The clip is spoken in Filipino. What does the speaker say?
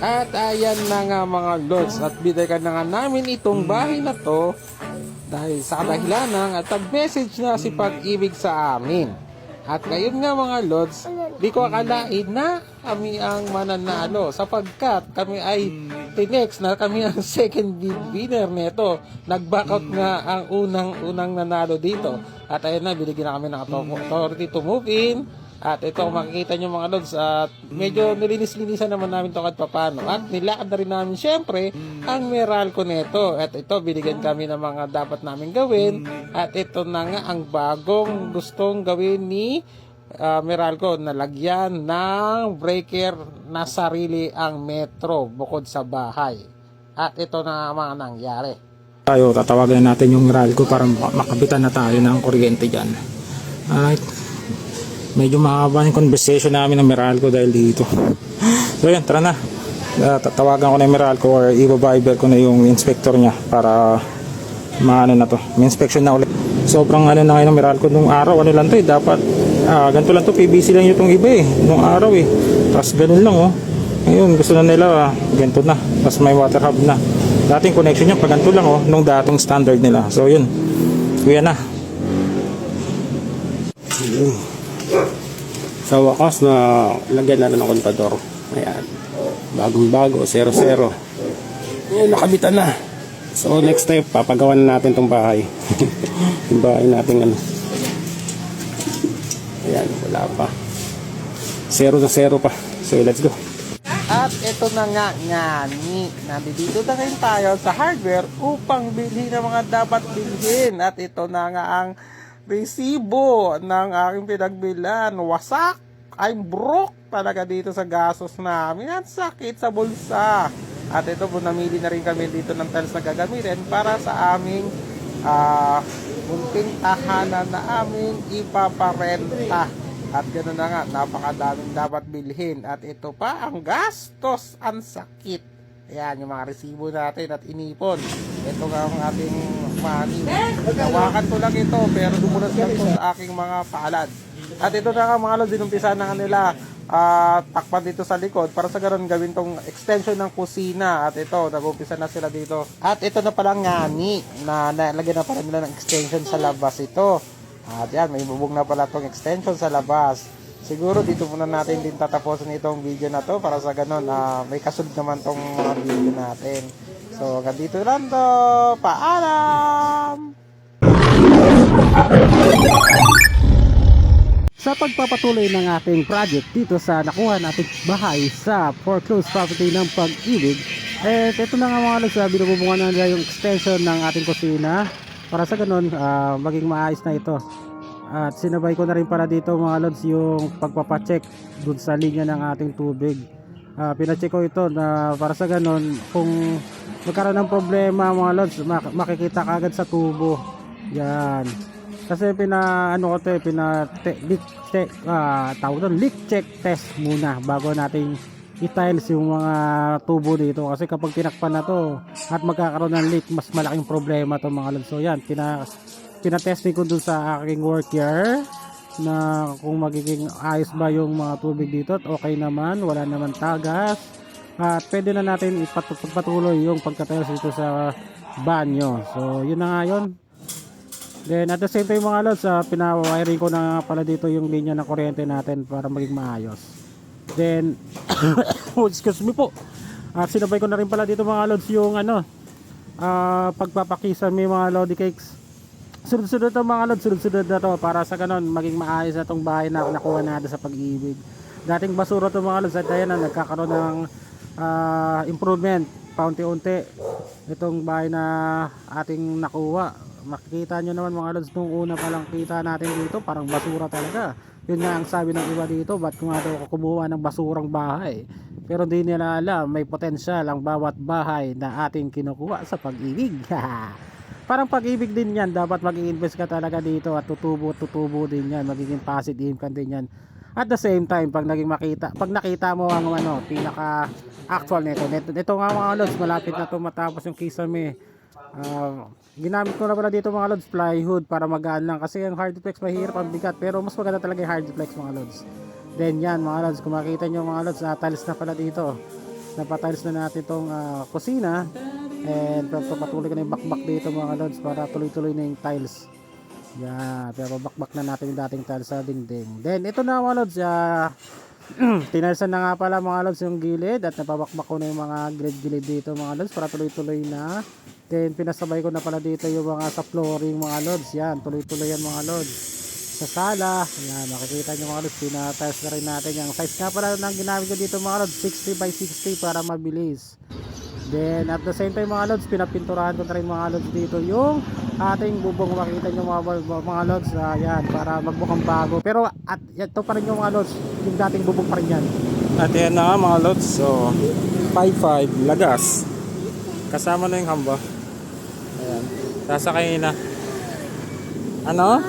At ayan na nga mga lods, at binayagan na nga namin itong bahay na to dahil sa kadahilanang at nag-message na si Pag-ibig sa amin. At ngayon nga mga lods, di ko akalain na kami ang mananalo sapagkat kami ay tinext na kami ang second bid winner nito. Nag-backout nga ang unang nanalo dito. At ayun na, binigyan na kami ng authority to move in. At ito, makikita nyo mga lods, at medyo nilinis-linisan naman namin ito kahit papano. At nilakad na rin namin syempre ang Meralco neto. At ito, binigyan kami ng mga dapat namin gawin. At ito na nga ang bagong gustong gawin ni Meralco, na lagyan ng breaker na sarili ang metro bukod sa bahay. At ito na ang mga nangyari. Tayo, tatawagan natin yung Meralco para makabitan na tayo ng kuryente dyan. Alright. Medyo mahaba yung conversation namin ng Meralco dahil dito. So yan, tara na. Tatawagan ko na yung Meralco or i-viber ko na yung inspector niya para maano na to. May inspection na ulit. Sobrang ano na ngayon ng Meralco nung araw. Ano lang to eh. Dapat ganito lang to. PVC lang yung iba eh. Nung araw eh. Tapos ganun lang oh. Ngayon gusto na nila ganito na. Tapos may water hub na. Dating connection niya pag ganito lang oh. Nung dating standard nila. So yun. Kuya na. Sa wakas na lagyan na ng kontador. Ayan. Bagong bago, 0-0. Ayan, nakabitan na. So next step, papagawa na natin tong bahay. Yung bahay natin ano. Ayan, wala pa. 0-0 pa. So let's go. At ito na nga nandito na rin tayo sa hardware upang bilhin ang mga dapat bilhin. At ito na nga ang resibo ng aking pinagbilan. Wasak, I'm broke talaga dito sa gastos namin. At sakit sa bulsa. At ito po, namili na rin kami dito ng tiles na gagamitin para sa aming munting tahanan na aming ipaparenta. At gano'n na nga, napakadaming dapat bilhin. At ito pa, ang gastos, ang sakit. Ayan, yung mga resibo natin at inipon. Ito nga ang ating money. Nawakan ko lang ito, pero dumulas lang ito sa aking mga palad. At ito na nga mga lods, dinumpisa na nila takpan dito sa likod para sa gano'n gawin tong extension ng kusina. At ito, nag-umpisa na sila dito. At ito na palang ngani na nalagyan na pala nila ng extension sa labas ito. At yan, may bubog na pala tong extension sa labas. Siguro dito muna natin din tatapusin itong video na to para sa ganun may kasunod naman tong mga video natin. So hanggang dito lang to. Paalam! Sa pagpapatuloy ng ating project dito sa nakuha nating bahay sa foreclosed property ng Pag-ibig, ito na nga mga lods, binububungan na nila yung extension ng ating kusina para sa ganun maging maayos na ito. At sinabay ko na rin para dito mga lods yung pagpapacheck dun sa linya ng ating tubig. Pinacheck ko ito na para sa ganun kung magkaroon ng problema mga lods, makikita kagad sa tubo. Yan. Kasi leak check test muna bago natin i-tiles yung mga tubo dito. Kasi kapag tinakpan na to at magkakaroon ng leak, mas malaking problema to mga lods. So yan, pinatesting ko dun sa aking worker na kung magiging ayos ba yung mga tubig dito. At okay naman, wala naman tagas. At pwede na natin ipagpatuloy yung pagka-tiles dito sa banyo. So yun na nga yun. Then at the same time mga lods, pinawiring ko na pala dito yung linya ng kuryente natin para maging maayos. Then excuse me po. Sinabay ko na rin pala dito mga lods yung pagpapakisan may mga lodi cakes. Sunod-sunod to mga lods, sunod-sunod na to para sa ganon maging maayos na tong bahay na nakuha natin sa Pag-ibig. Dating basura to mga lods at ayan na nagkakaroon ng improvement paunti-unti itong bahay na ating nakuha. Makikita nyo naman mga lods, nung una palang kita natin dito parang basura talaga. Yun nga ang sabi ng iba dito, ba't kung daw kumuha ng basurang bahay. Pero hindi nila alam, may potensyal ang bawat bahay na ating kinukuha sa Pag-ibig. Parang Pag-ibig din yan, dapat mag-i-invest ka talaga dito at tutubo din yan, magiging passive income din yan. At the same time, pag nakita mo ang pinaka actual nito nga mga lods, malapit na to matapos yung kisame. Ginamit ko na pala dito mga lods plywood para magaan lang kasi yung hardplex mahirap ang bigat, pero mas maganda talaga yung hardplex mga lods. Then yan mga lods, kung makita nyo mga lods, tiles na pala dito. napatiles na natin itong kusina. And patuloy ko na yung bakbak dito mga lods para tuloy-tuloy na yung tiles. Yan, pero bakbak na natin yung dating tiles sa dingding. Then ito na mga lods, tinalsan na nga pala mga lods yung gilid at napabakbak ko na yung mga gilid-gilid dito mga lods para tuloy-tuloy na. Then pinasabay ko na pala dito yung mga sa flooring mga lods. Yan, tuloy-tuloy yan mga lods. Sa sala, yan, makikita nyo mga lods, pinatiles na rin natin. Yung size nga pala ng ginamit ko dito mga lods, 60 by 60 para mabilis. Then at the same time mga lods, pinapinturahan ko na rin mga lods dito yung ating bubong. Makikita nyo mga lods, yan, para magbukang bago. Pero at ito pa rin yung mga lods, yung dating bubong pa rin yan. At yan na nga mga lods. So 5.5 lagas. Kasama na yung hamba. Ayan. Sasakay na. Ano?